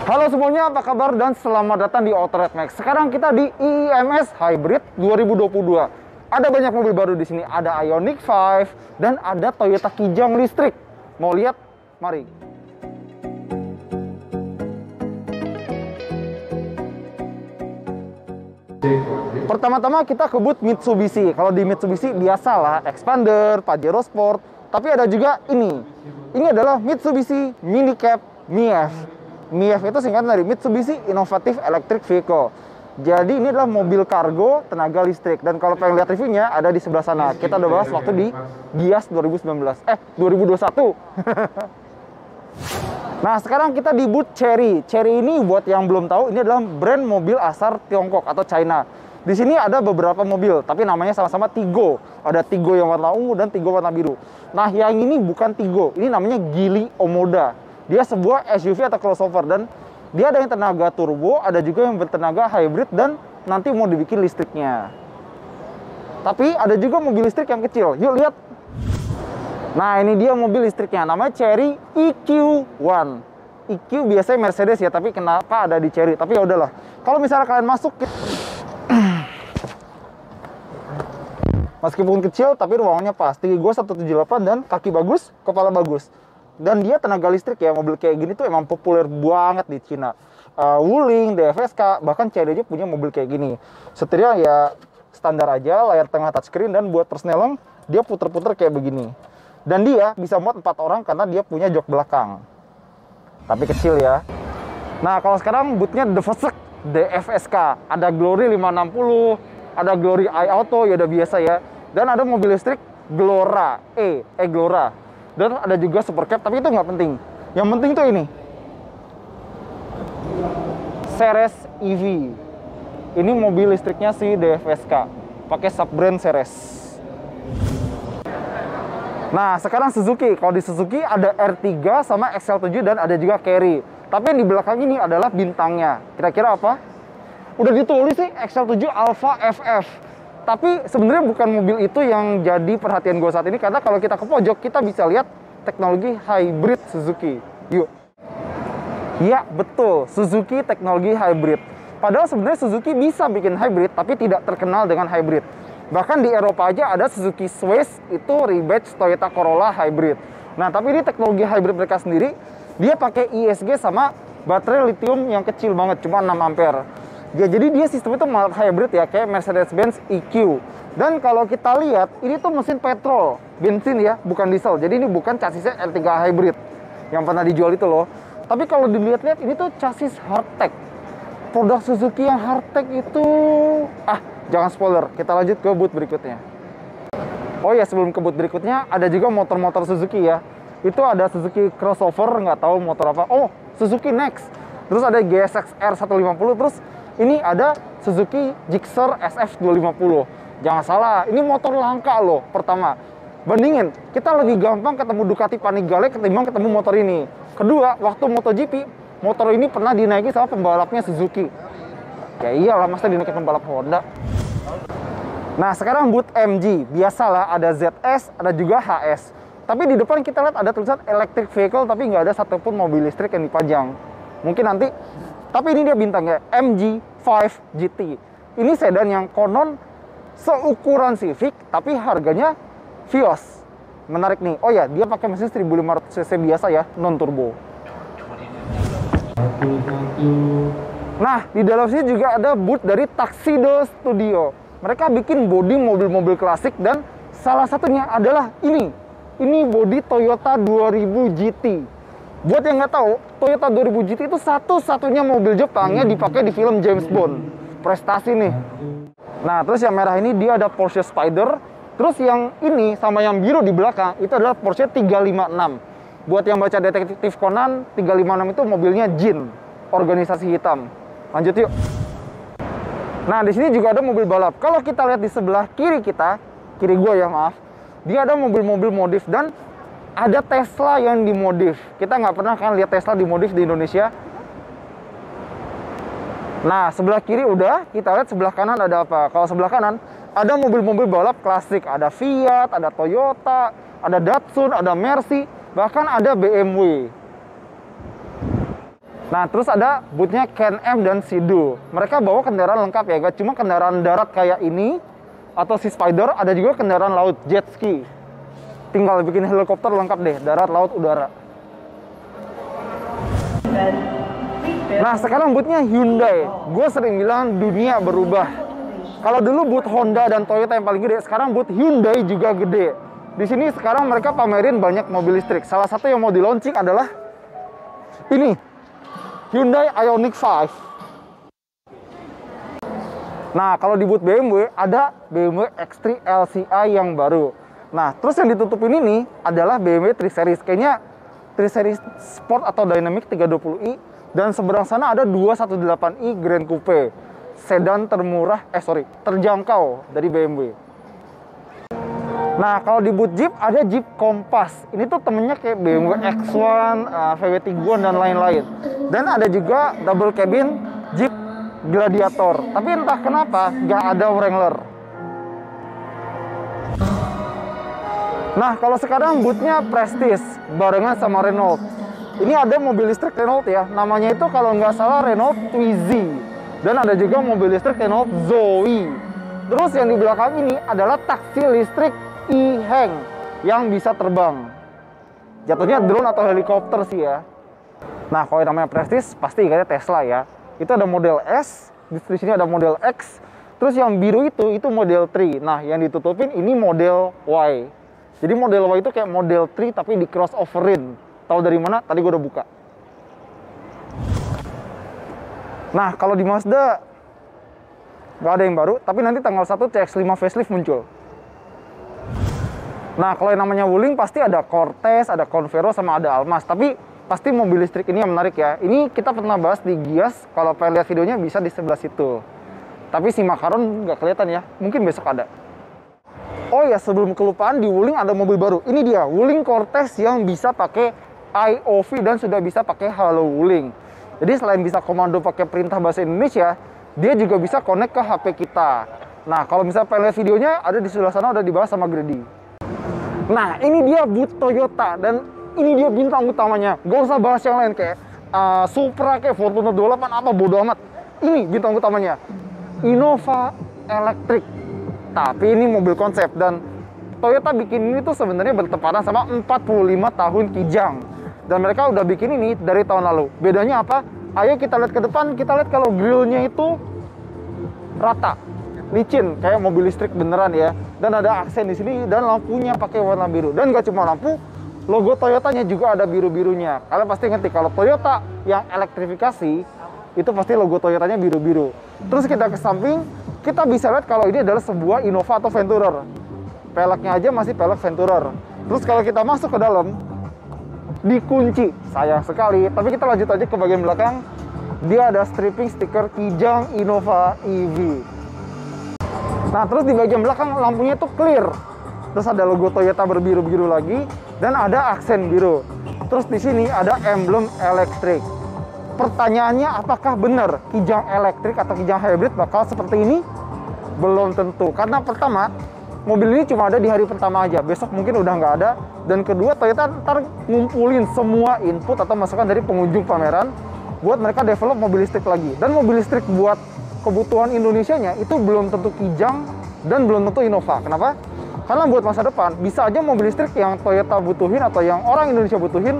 Halo semuanya, apa kabar dan selamat datang di Autorad Max. Sekarang kita di IMS Hybrid 2022. Ada banyak mobil baru di sini. Ada Ioniq 5 dan ada Toyota Kijang listrik. Mau lihat? Mari. Pertama-tama kita ke booth Mitsubishi. Kalau di Mitsubishi biasalah Expander, Pajero Sport. Tapi ada juga ini. Ini adalah Mitsubishi Mini Cab MIEV. MIEV itu singkatan dari Mitsubishi Innovative Electric Vehicle. Jadi ini adalah mobil kargo tenaga listrik. Dan kalau pengen lihat reviewnya ada di sebelah sana. Kita udah bahas waktu di Gias 2021. Nah sekarang kita di booth Chery. Chery ini buat yang belum tahu, ini adalah brand mobil asal Tiongkok atau China. Di sini ada beberapa mobil, tapi namanya sama-sama Tigo. Ada Tigo yang warna ungu dan Tigo warna biru. Nah yang ini bukan Tigo, ini namanya Geely Omoda. Dia sebuah SUV atau crossover dan dia ada yang tenaga turbo, ada juga yang bertenaga hybrid dan nanti mau dibikin listriknya. Tapi ada juga mobil listrik yang kecil. Yuk lihat. Nah ini dia mobil listriknya, namanya Chery EQ1. EQ biasanya Mercedes ya, tapi kenapa ada di Chery? Tapi ya udahlah. Kalau misalnya kalian masuk, meskipun kecil tapi ruangannya pas. Tinggi gue 178 dan kaki bagus, kepala bagus. Dan dia tenaga listrik ya, mobil kayak gini tuh emang populer banget di Cina. Wuling, DFSK, bahkan Chery aja punya mobil kayak gini. Setirnya ya standar aja, layar tengah touchscreen, dan buat persneling dia puter-puter kayak begini. Dan dia bisa muat 4 orang karena dia punya jok belakang. Tapi kecil ya. Nah kalau sekarang bootnya DFSK. Ada Glory 560, ada Glory iAuto, ya udah biasa ya. Dan ada mobil listrik Glora Glora. Dan ada juga Super Cab, tapi itu nggak penting. Yang penting tuh ini. Ceres EV. Ini mobil listriknya si DFSK. Pakai sub-brand Ceres. Nah, sekarang Suzuki. Kalau di Suzuki ada R3 sama XL7 dan ada juga Carry. Tapi yang di belakang ini adalah bintangnya. Kira-kira apa? Udah ditulis sih XL7 Alpha FF. Tapi sebenarnya bukan mobil itu yang jadi perhatian gue saat ini, karena kalau kita ke pojok kita bisa lihat teknologi hybrid Suzuki. Yuk. Ya betul, Suzuki teknologi hybrid. Padahal sebenarnya Suzuki bisa bikin hybrid, tapi tidak terkenal dengan hybrid. Bahkan di Eropa aja ada Suzuki Swiss, itu rebadge Toyota Corolla hybrid. Nah tapi ini teknologi hybrid mereka sendiri. Dia pakai ISG sama baterai lithium yang kecil banget, cuma 6 ampere. Ya, jadi dia sistem itu mild hybrid ya, kayak Mercedes-Benz EQ. Dan kalau kita lihat, ini tuh mesin petrol, bensin ya, bukan diesel. Jadi ini bukan chassisnya R3 hybrid yang pernah dijual itu loh. Tapi kalau dilihat-lihat, ini tuh chassis hardtech. Produk Suzuki yang hardtech itu... jangan spoiler, kita lanjut ke booth berikutnya. Oh ya, sebelum ke booth berikutnya, ada juga motor-motor Suzuki ya. Itu ada Suzuki crossover, nggak tahu motor apa. Oh, Suzuki Next. Terus ada GSX R150, terus ini ada Suzuki Gixxer SF250. Jangan salah, ini motor langka loh. Pertama, bandingin, kita lebih gampang ketemu Ducati Panigale ketimbang ketemu motor ini. Kedua, waktu MotoGP, motor ini pernah dinaiki sama pembalapnya Suzuki. Ya iyalah, masa dinaikin pembalap Honda. Nah, sekarang booth MG. Biasalah, ada ZS, ada juga HS. Tapi di depan kita lihat ada tulisan electric vehicle, tapi nggak ada satupun mobil listrik yang dipajang. Mungkin nanti. Tapi ini dia bintangnya, MG5 GT. Ini sedan yang konon seukuran Civic, tapi harganya Vios. Menarik nih. Oh ya, dia pakai mesin 1500 cc biasa ya, non turbo. Nah, di dalam sini juga ada booth dari Tuxedo Studio. Mereka bikin bodi mobil-mobil klasik dan salah satunya adalah ini. Ini bodi Toyota 2000 GT. Buat yang nggak tahu, Toyota 2000 GT itu satu-satunya mobil Jepang yang dipakai di film James Bond. Prestasi nih. Nah, terus yang merah ini dia ada Porsche Spider. Terus yang ini sama yang biru di belakang itu adalah Porsche 356. Buat yang baca Detektif Conan, 356 itu mobilnya Jin, organisasi hitam. Lanjut yuk. Nah, di sini juga ada mobil balap. Kalau kita lihat di sebelah kiri kita, kiri gue ya maaf, dia ada mobil-mobil modif dan ada Tesla yang dimodif. Kita nggak pernah kan lihat Tesla dimodif di Indonesia. Nah, sebelah kiri udah, kita lihat sebelah kanan ada apa. Kalau sebelah kanan, ada mobil-mobil balap klasik. Ada Fiat, ada Toyota, ada Datsun, ada Mercy, bahkan ada BMW. Nah, terus ada bootnya Can-Am dan Sea-Doo. Mereka bawa kendaraan lengkap ya, gak cuma kendaraan darat kayak ini atau si Spider, ada juga kendaraan laut, jet ski. Tinggal bikin helikopter lengkap deh, darat, laut, udara. Nah, sekarang bootnya Hyundai. Gue sering bilang dunia berubah. Kalau dulu boot Honda dan Toyota yang paling gede, sekarang boot Hyundai juga gede. Di sini sekarang mereka pamerin banyak mobil listrik. Salah satu yang mau di launching adalah ini, Hyundai Ioniq 5. Nah, kalau di boot BMW ada BMW X3 LCI yang baru. Nah, terus yang ditutupin ini adalah BMW 3 Series. Kayaknya 3 Series Sport atau Dynamic 320i. Dan seberang sana ada 218i Grand Coupe. Sedan terjangkau dari BMW. Nah, kalau di boot Jeep ada Jeep Compass. Ini tuh temennya kayak BMW X1, VW Tiguan dan lain-lain. Dan ada juga double cabin Jeep Gladiator. Tapi entah kenapa nggak ada Wrangler. Nah, kalau sekarang bootnya Prestige barengan sama Renault. Ini ada mobil listrik Renault ya. Namanya itu kalau nggak salah Renault Twizy. Dan ada juga mobil listrik Renault Zoe. Terus yang di belakang ini adalah taksi listrik e-Hang yang bisa terbang. Jatuhnya drone atau helikopter sih ya. Nah, kalau yang namanya Prestige pasti ikannya Tesla ya. Itu ada model S, di sini ada model X. Terus yang biru itu model 3. Nah, yang ditutupin ini model Y. Jadi model Y itu kayak model 3 tapi di crossoverin. Tahu dari mana? Tadi gue udah buka. Nah, kalau di Mazda nggak ada yang baru, tapi nanti tanggal 1 CX-5 facelift muncul. Nah, kalau yang namanya Wuling pasti ada Cortez, ada Convero, sama ada Almas. Tapi pasti mobil listrik ini yang menarik ya. Ini kita pernah bahas di Gias, kalau pengen lihat videonya bisa di sebelah situ. Tapi si Makaron nggak kelihatan ya, mungkin besok ada. Oh ya, sebelum kelupaan, di Wuling ada mobil baru. Ini dia, Wuling Cortez yang bisa pakai IOV dan sudah bisa pakai Halo Wuling. Jadi selain bisa komando pakai perintah bahasa Indonesia, dia juga bisa connect ke HP kita. Nah, kalau misalnya pengen lihat videonya, ada di sebelah sana, udah dibahas sama Grady. Nah, ini dia boot Toyota, dan ini dia bintang utamanya. Gak usah bahas yang lain kayak Supra, kayak Fortuner 28, apa bodo amat. Ini bintang utamanya, Innova Electric. Tapi ini mobil konsep, dan Toyota bikin ini tuh sebenarnya bertepatan sama 45 tahun Kijang. Dan mereka udah bikin ini dari tahun lalu. Bedanya apa? Ayo kita lihat ke depan, kita lihat kalau grillnya itu rata, licin, kayak mobil listrik beneran ya. Dan ada aksen di sini, dan lampunya pakai warna biru. Dan gak cuma lampu, logo Toyotanya juga ada biru-birunya. Kalian pasti ngerti kalau Toyota yang elektrifikasi, itu pasti logo Toyotanya biru-biru. Terus kita ke samping, kita bisa lihat kalau ini adalah sebuah Innova atau Venturer. Peleknya aja masih pelek Venturer. Terus kalau kita masuk ke dalam, dikunci, sayang sekali. Tapi kita lanjut aja ke bagian belakang. Dia ada stripping stiker Kijang Innova EV. Nah, terus di bagian belakang lampunya tuh clear. Terus ada logo Toyota berbiru-biru lagi, dan ada aksen biru. Terus di sini ada emblem elektrik. Pertanyaannya, apakah benar Kijang elektrik atau Kijang hybrid bakal seperti ini? Belum tentu. Karena pertama, mobil ini cuma ada di hari pertama aja. Besok mungkin udah nggak ada. Dan kedua, Toyota ntar ngumpulin semua input atau masukan dari pengunjung pameran buat mereka develop mobil listrik lagi. Dan mobil listrik buat kebutuhan Indonesianya itu belum tentu Kijang dan belum tentu Innova. Kenapa? Karena buat masa depan, bisa aja mobil listrik yang Toyota butuhin atau yang orang Indonesia butuhin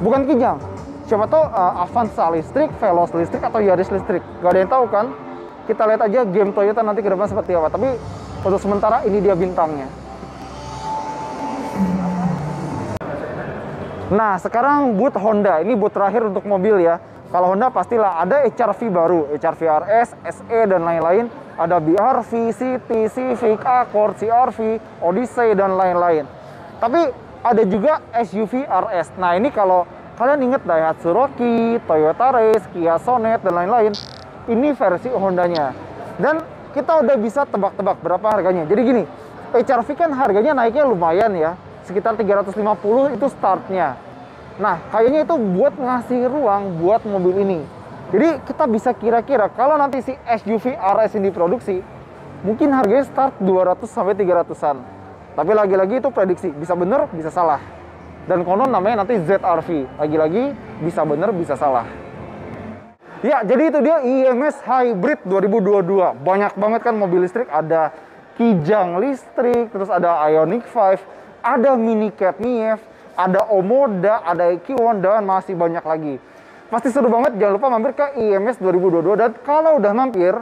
bukan Kijang. Siapa tahu Avanza listrik, Veloz listrik, atau Yaris listrik. Gak ada yang tahu kan? Kita lihat aja game Toyota nanti ke depan seperti apa. Tapi untuk sementara ini dia bintangnya. Nah, sekarang boot Honda. Ini boot terakhir untuk mobil ya. Kalau Honda pastilah ada HR-V baru, HR-V RS, SE, dan lain-lain. Ada BR-V, CT-C, VK, Accord, CR-V, Odyssey, dan lain-lain. Tapi ada juga SUV RS. Nah, ini kalau kalian inget Daihatsu Rocky, Toyota Race, Kia Sonet, dan lain-lain, ini versi Hondanya. Dan kita udah bisa tebak-tebak berapa harganya. Jadi gini, HR-V kan harganya naiknya lumayan ya. Sekitar 350 itu startnya. Nah, kayaknya itu buat ngasih ruang buat mobil ini. Jadi kita bisa kira-kira kalau nanti si SUV RS ini diproduksi, mungkin harganya start 200 sampai 300-an. Tapi lagi-lagi itu prediksi, bisa bener, bisa salah. Dan konon namanya nanti ZR-V. Lagi-lagi bisa bener, bisa salah. Ya, jadi itu dia IMS Hybrid 2022. Banyak banget kan mobil listrik, ada Kijang listrik, terus ada Ioniq 5, ada Mini Cab Nief, ada Omoda, ada EQ1, dan masih banyak lagi. Pasti seru banget, jangan lupa mampir ke IMS 2022. Dan kalau udah mampir,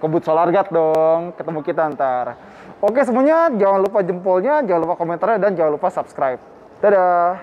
kebut Solargat dong, ketemu kita ntar. Oke semuanya, jangan lupa jempolnya, jangan lupa komentarnya, dan jangan lupa subscribe. Dadah!